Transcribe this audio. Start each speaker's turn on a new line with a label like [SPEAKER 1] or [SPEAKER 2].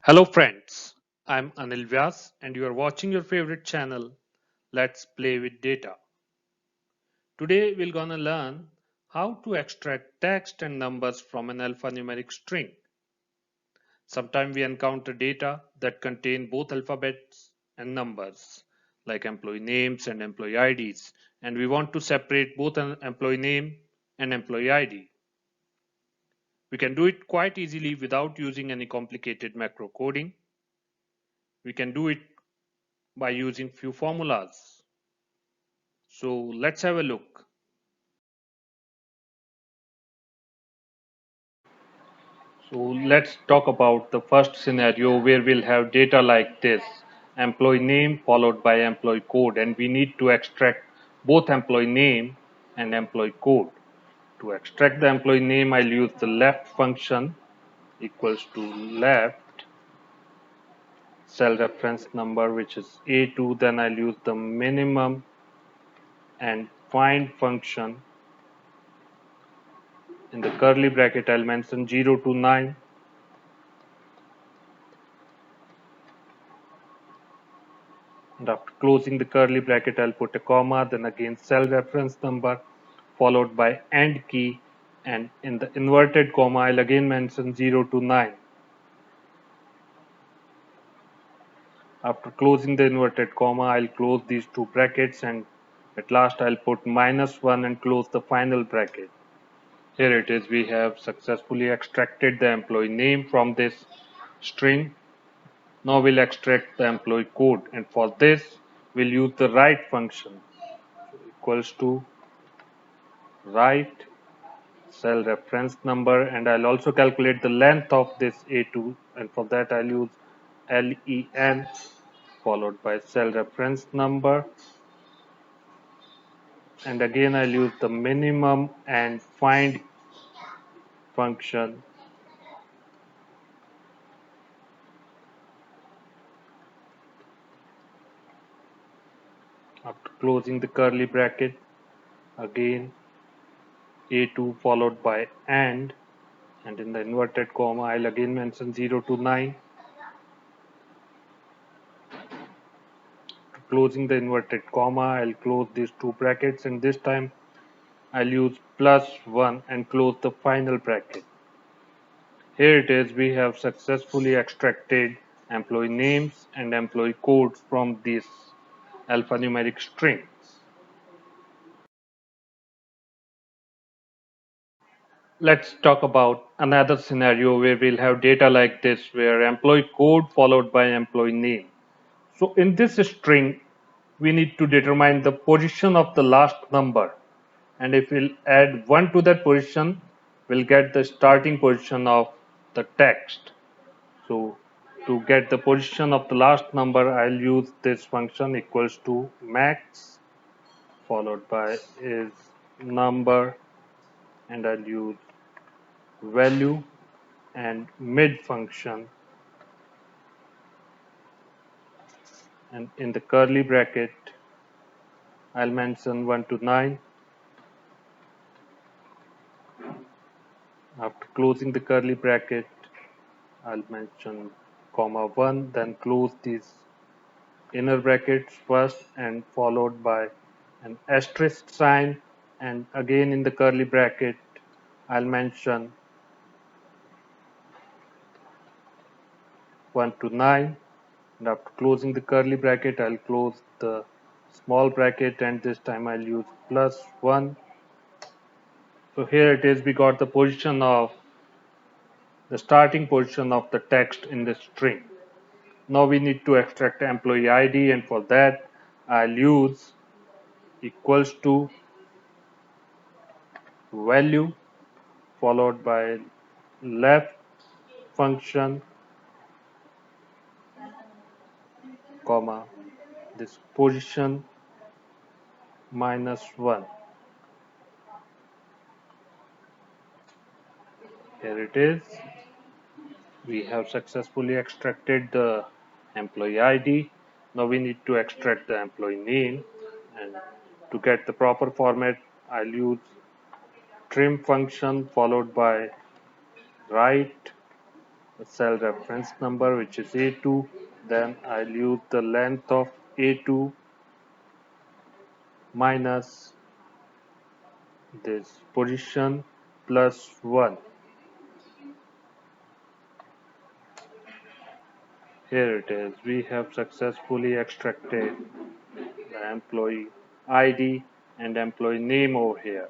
[SPEAKER 1] Hello friends, I'm Anil Vyas and you are watching your favorite channel, Let's Play with Data. Today we're gonna learn how to extract text and numbers from an alphanumeric string. Sometimes we encounter data that contain both alphabets and numbers, like employee names and employee IDs, and we want to separate both an employee name and employee ID. We can do it quite easily without using any complicated macro coding. We can do it by using few formulas. So let's have a look. So let's talk about the first scenario where we'll have data like this: employee name followed by employee code, and we need to extract both employee name and employee code. To extract the employee name, I'll use the left function equals to left cell reference number, which is A2. Then I'll use the minimum and find function. In the curly bracket, I'll mention 0 to 9. And after closing the curly bracket, I'll put a comma, then again cell reference number followed by AND key, and in the inverted comma, I'll again mention 0 to 9. After closing the inverted comma, I'll close these two brackets, and at last I'll put -1 and close the final bracket. Here it is, we have successfully extracted the employee name from this string. Now we'll extract the employee code, and for this we'll use the write function equals to write cell reference number, and I'll also calculate the length of this A2, and for that I'll use len followed by cell reference number, and again I'll use the minimum and find function. After closing the curly bracket, again A2 followed by and in the inverted comma I'll again mention 0 to 9. Closing the inverted comma, I'll close these two brackets, and this time I'll use +1 and close the final bracket. Here it is, we have successfully extracted employee names and employee codes from these alphanumeric strings. Let's talk about another scenario where we'll have data like this, where employee code followed by employee name. So in this string, we need to determine the position of the last number. And if we'll add 1 to that position, we'll get the starting position of the text. So to get the position of the last number, I'll use this function equals to max followed by is number, and I'll use value and mid function, and in the curly bracket I'll mention 1 to 9. After closing the curly bracket, I'll mention comma 1, then close these inner brackets first and followed by an asterisk sign, and again in the curly bracket I'll mention 1 to 9, and after closing the curly bracket I'll close the small bracket, and this time I'll use +1. So here it is, we got the position of the starting position of the text in the string. Now we need to extract employee ID, and for that I'll use equals to value followed by left function comma this position -1. Here it is, we have successfully extracted the employee ID. Now we need to extract the employee name, and to get the proper format I'll use trim function followed by write a cell reference number which is A2. Then I'll use the length of A2 minus this position plus 1. Here it is. We have successfully extracted the employee ID and employee name over here.